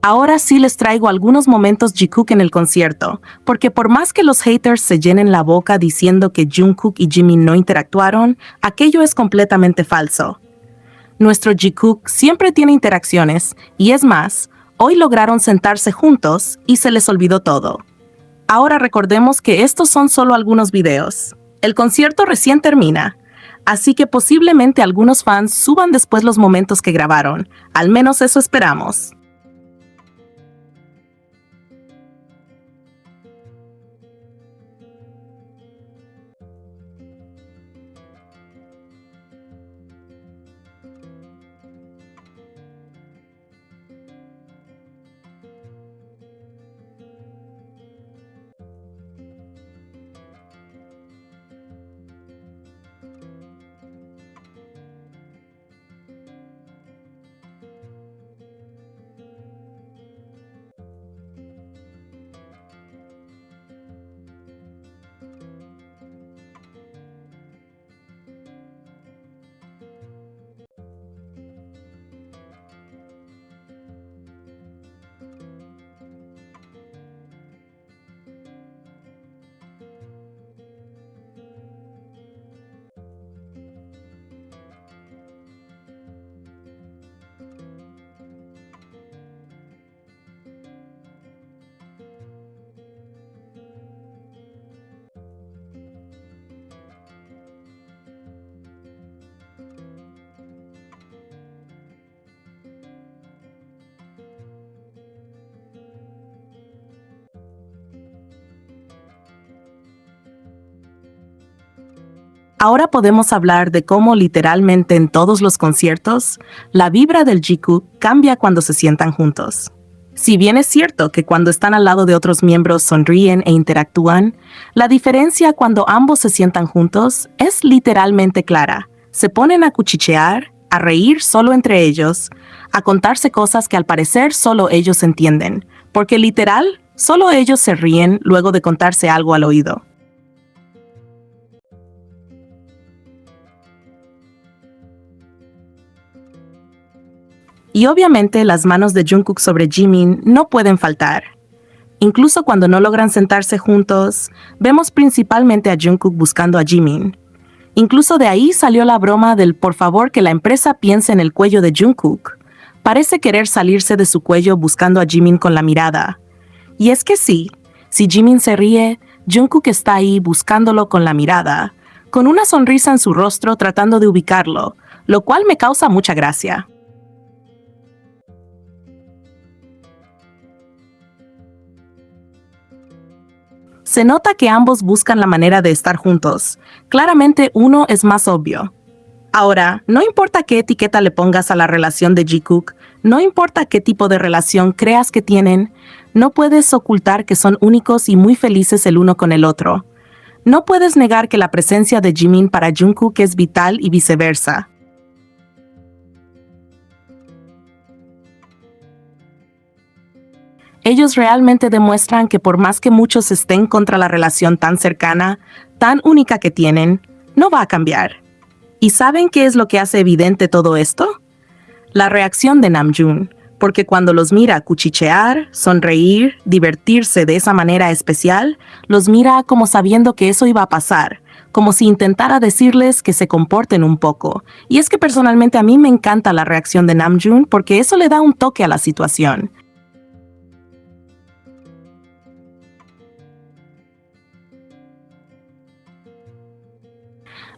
Ahora sí les traigo algunos momentos Jikook en el concierto, porque por más que los haters se llenen la boca diciendo que Jungkook y Jimin no interactuaron, aquello es completamente falso. Nuestro Jikook siempre tiene interacciones, y es más, hoy lograron sentarse juntos y se les olvidó todo. Ahora recordemos que estos son solo algunos videos. El concierto recién termina, así que posiblemente algunos fans suban después los momentos que grabaron, al menos eso esperamos. Ahora podemos hablar de cómo literalmente en todos los conciertos, la vibra del Jikook cambia cuando se sientan juntos. Si bien es cierto que cuando están al lado de otros miembros sonríen e interactúan, la diferencia cuando ambos se sientan juntos es literalmente clara. Se ponen a cuchichear, a reír solo entre ellos, a contarse cosas que al parecer solo ellos entienden, porque literal, solo ellos se ríen luego de contarse algo al oído. Y obviamente las manos de Jungkook sobre Jimin no pueden faltar. Incluso cuando no logran sentarse juntos, vemos principalmente a Jungkook buscando a Jimin. Incluso de ahí salió la broma del por favor que la empresa piense en el cuello de Jungkook. Parece querer salirse de su cuello buscando a Jimin con la mirada. Y es que sí, si Jimin se ríe, Jungkook está ahí buscándolo con la mirada, con una sonrisa en su rostro tratando de ubicarlo, lo cual me causa mucha gracia. Se nota que ambos buscan la manera de estar juntos. Claramente uno es más obvio. Ahora, no importa qué etiqueta le pongas a la relación de Jikook, no importa qué tipo de relación creas que tienen, no puedes ocultar que son únicos y muy felices el uno con el otro. No puedes negar que la presencia de Jimin para Jungkook es vital y viceversa. Ellos realmente demuestran que por más que muchos estén contra la relación tan cercana, tan única que tienen, no va a cambiar. ¿Y saben qué es lo que hace evidente todo esto? La reacción de Namjoon, porque cuando los mira cuchichear, sonreír, divertirse de esa manera especial, los mira como sabiendo que eso iba a pasar, como si intentara decirles que se comporten un poco. Y es que personalmente a mí me encanta la reacción de Namjoon porque eso le da un toque a la situación.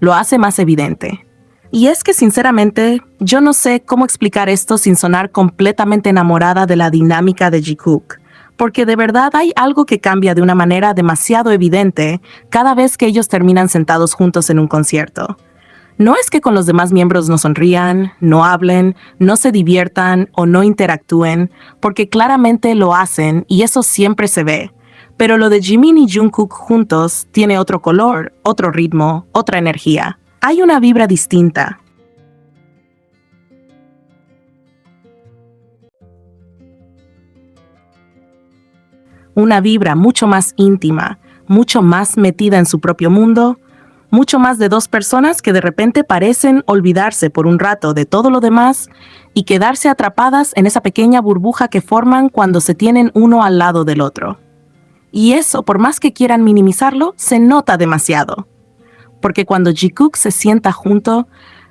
Lo hace más evidente. Y es que sinceramente, yo no sé cómo explicar esto sin sonar completamente enamorada de la dinámica de Jikook, porque de verdad hay algo que cambia de una manera demasiado evidente cada vez que ellos terminan sentados juntos en un concierto. No es que con los demás miembros no sonrían, no hablen, no se diviertan o no interactúen, porque claramente lo hacen y eso siempre se ve. Pero lo de Jimin y Jungkook juntos tiene otro color, otro ritmo, otra energía. Hay una vibra distinta. Una vibra mucho más íntima, mucho más metida en su propio mundo, mucho más de dos personas que de repente parecen olvidarse por un rato de todo lo demás y quedarse atrapadas en esa pequeña burbuja que forman cuando se tienen uno al lado del otro. Y eso, por más que quieran minimizarlo, se nota demasiado. Porque cuando Jikook se sienta junto,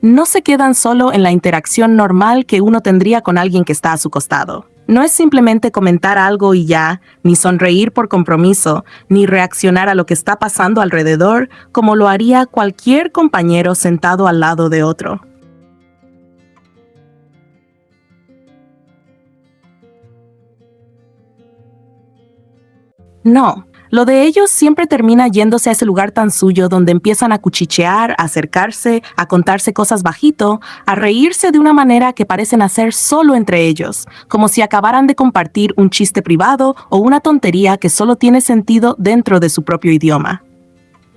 no se quedan solo en la interacción normal que uno tendría con alguien que está a su costado. No es simplemente comentar algo y ya, ni sonreír por compromiso, ni reaccionar a lo que está pasando alrededor como lo haría cualquier compañero sentado al lado de otro. No, lo de ellos siempre termina yéndose a ese lugar tan suyo donde empiezan a cuchichear, a acercarse, a contarse cosas bajito, a reírse de una manera que parecen hacer solo entre ellos, como si acabaran de compartir un chiste privado o una tontería que solo tiene sentido dentro de su propio idioma.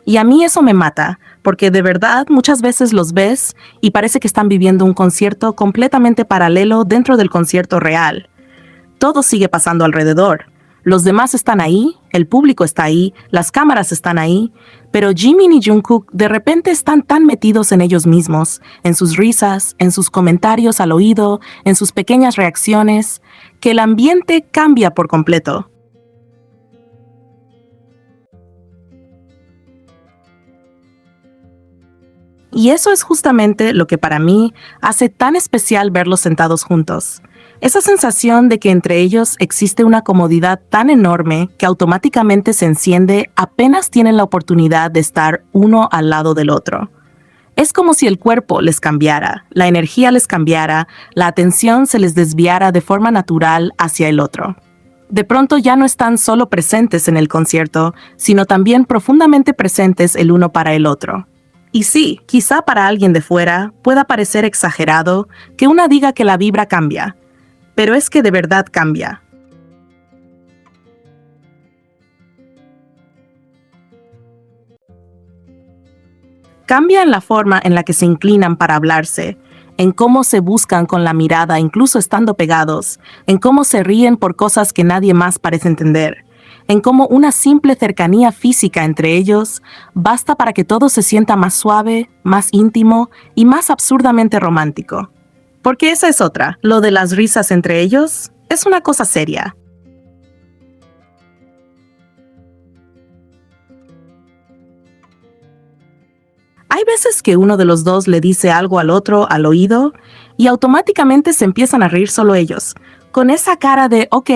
Y a mí eso me mata, porque de verdad muchas veces los ves y parece que están viviendo un concierto completamente paralelo dentro del concierto real. Todo sigue pasando alrededor. Los demás están ahí, el público está ahí, las cámaras están ahí, pero Jimin y Jungkook de repente están tan metidos en ellos mismos, en sus risas, en sus comentarios al oído, en sus pequeñas reacciones, que el ambiente cambia por completo. Y eso es justamente lo que para mí hace tan especial verlos sentados juntos. Esa sensación de que entre ellos existe una comodidad tan enorme que automáticamente se enciende apenas tienen la oportunidad de estar uno al lado del otro. Es como si el cuerpo les cambiara, la energía les cambiara, la atención se les desviara de forma natural hacia el otro. De pronto ya no están solo presentes en el concierto, sino también profundamente presentes el uno para el otro. Y sí, quizá para alguien de fuera pueda parecer exagerado que una diga que la vibra cambia, pero es que de verdad cambia. Cambia en la forma en la que se inclinan para hablarse, en cómo se buscan con la mirada incluso estando pegados, en cómo se ríen por cosas que nadie más parece entender, en cómo una simple cercanía física entre ellos basta para que todo se sienta más suave, más íntimo y más absurdamente romántico. Porque esa es otra, lo de las risas entre ellos es una cosa seria. Hay veces que uno de los dos le dice algo al otro al oído y automáticamente se empiezan a reír solo ellos, con esa cara de, ok,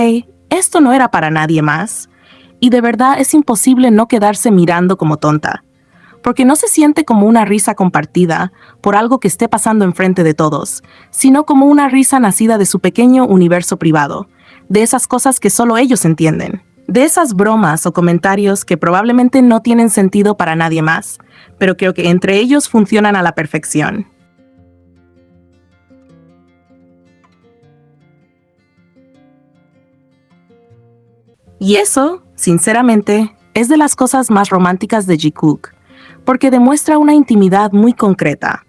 esto no era para nadie más. Y de verdad es imposible no quedarse mirando como tonta, porque no se siente como una risa compartida por algo que esté pasando enfrente de todos, sino como una risa nacida de su pequeño universo privado, de esas cosas que solo ellos entienden, de esas bromas o comentarios que probablemente no tienen sentido para nadie más, pero creo que entre ellos funcionan a la perfección. Y eso, sinceramente, es de las cosas más románticas de Jikook, porque demuestra una intimidad muy concreta,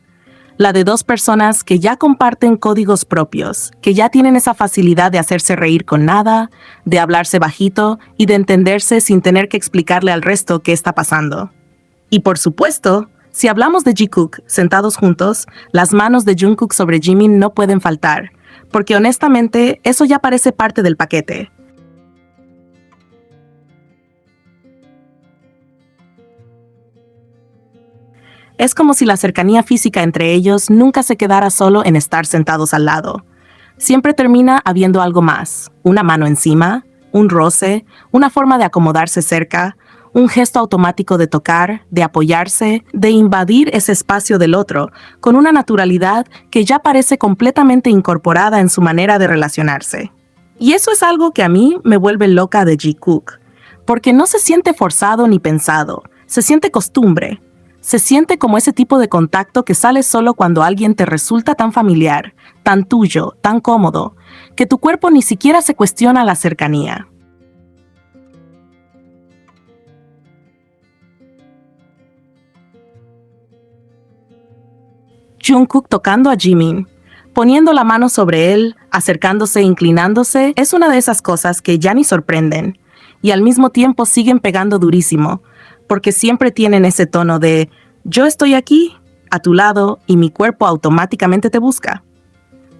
la de dos personas que ya comparten códigos propios, que ya tienen esa facilidad de hacerse reír con nada, de hablarse bajito y de entenderse sin tener que explicarle al resto qué está pasando. Y por supuesto, si hablamos de Jikook sentados juntos, las manos de Jungkook sobre Jimin no pueden faltar, porque honestamente eso ya parece parte del paquete. Es como si la cercanía física entre ellos nunca se quedara solo en estar sentados al lado. Siempre termina habiendo algo más, una mano encima, un roce, una forma de acomodarse cerca, un gesto automático de tocar, de apoyarse, de invadir ese espacio del otro, con una naturalidad que ya parece completamente incorporada en su manera de relacionarse. Y eso es algo que a mí me vuelve loca de Jikook, porque no se siente forzado ni pensado, se siente costumbre. Se siente como ese tipo de contacto que sale solo cuando alguien te resulta tan familiar, tan tuyo, tan cómodo, que tu cuerpo ni siquiera se cuestiona la cercanía. Jungkook tocando a Jimin, poniendo la mano sobre él, acercándose e inclinándose, es una de esas cosas que ya ni sorprenden, y al mismo tiempo siguen pegando durísimo, porque siempre tienen ese tono de Yo estoy aquí, a tu lado, y mi cuerpo automáticamente te busca.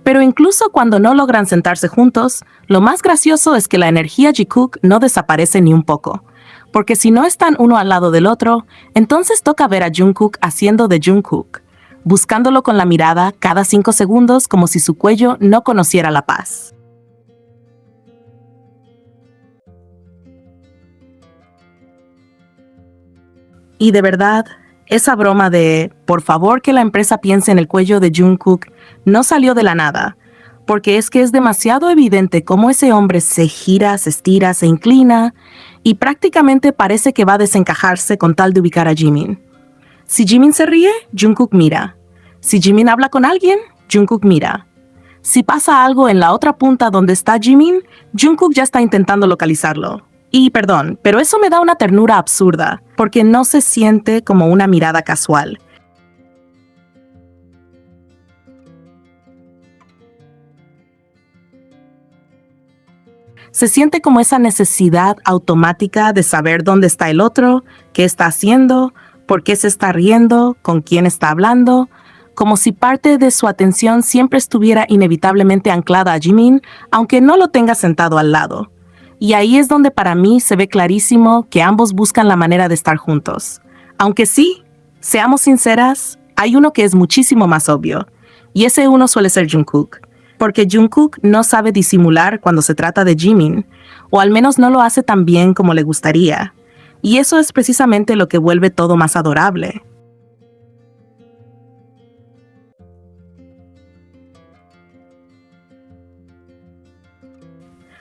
Pero incluso cuando no logran sentarse juntos, lo más gracioso es que la energía Jikook no desaparece ni un poco. Porque si no están uno al lado del otro, entonces toca ver a Jungkook haciendo de Jungkook, buscándolo con la mirada cada 5 segundos como si su cuello no conociera la paz. Y de verdad, esa broma de por favor que la empresa piense en el cuello de Jungkook no salió de la nada, porque es que es demasiado evidente cómo ese hombre se gira, se estira, se inclina y prácticamente parece que va a desencajarse con tal de ubicar a Jimin. Si Jimin se ríe, Jungkook mira. Si Jimin habla con alguien, Jungkook mira. Si pasa algo en la otra punta donde está Jimin, Jungkook ya está intentando localizarlo. Y perdón, pero eso me da una ternura absurda, porque no se siente como una mirada casual. Se siente como esa necesidad automática de saber dónde está el otro, qué está haciendo, por qué se está riendo, con quién está hablando, como si parte de su atención siempre estuviera inevitablemente anclada a Jimin, aunque no lo tenga sentado al lado. Y ahí es donde para mí se ve clarísimo que ambos buscan la manera de estar juntos. Aunque sí, seamos sinceras, hay uno que es muchísimo más obvio, y ese uno suele ser Jungkook. Porque Jungkook no sabe disimular cuando se trata de Jimin, o al menos no lo hace tan bien como le gustaría. Y eso es precisamente lo que vuelve todo más adorable.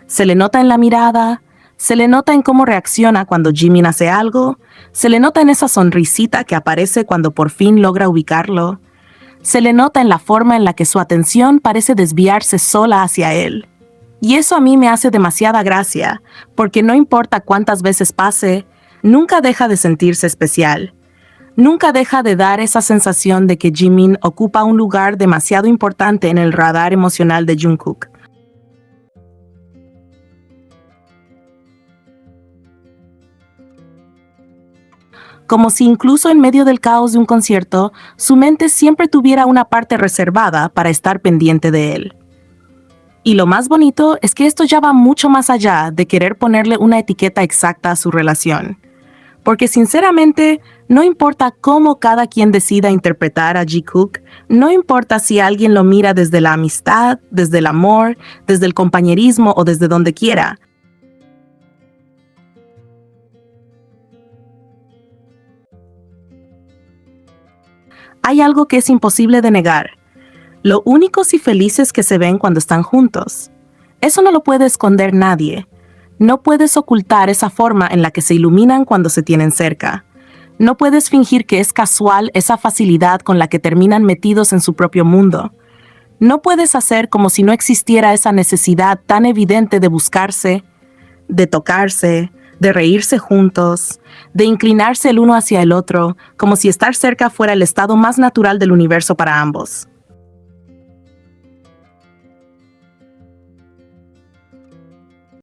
Se le nota en la mirada, se le nota en cómo reacciona cuando Jimin hace algo, se le nota en esa sonrisita que aparece cuando por fin logra ubicarlo, se le nota en la forma en la que su atención parece desviarse sola hacia él. Y eso a mí me hace demasiada gracia, porque no importa cuántas veces pase, nunca deja de sentirse especial. Nunca deja de dar esa sensación de que Jimin ocupa un lugar demasiado importante en el radar emocional de Jungkook. Como si incluso en medio del caos de un concierto, su mente siempre tuviera una parte reservada para estar pendiente de él. Y lo más bonito es que esto ya va mucho más allá de querer ponerle una etiqueta exacta a su relación. Porque sinceramente, no importa cómo cada quien decida interpretar a Jikook, no importa si alguien lo mira desde la amistad, desde el amor, desde el compañerismo o desde donde quiera. Hay algo que es imposible de negar. Lo únicos y felices que se ven cuando están juntos. Eso no lo puede esconder nadie. No puedes ocultar esa forma en la que se iluminan cuando se tienen cerca. No puedes fingir que es casual esa facilidad con la que terminan metidos en su propio mundo. No puedes hacer como si no existiera esa necesidad tan evidente de buscarse, de tocarse, de reírse juntos, de inclinarse el uno hacia el otro, como si estar cerca fuera el estado más natural del universo para ambos.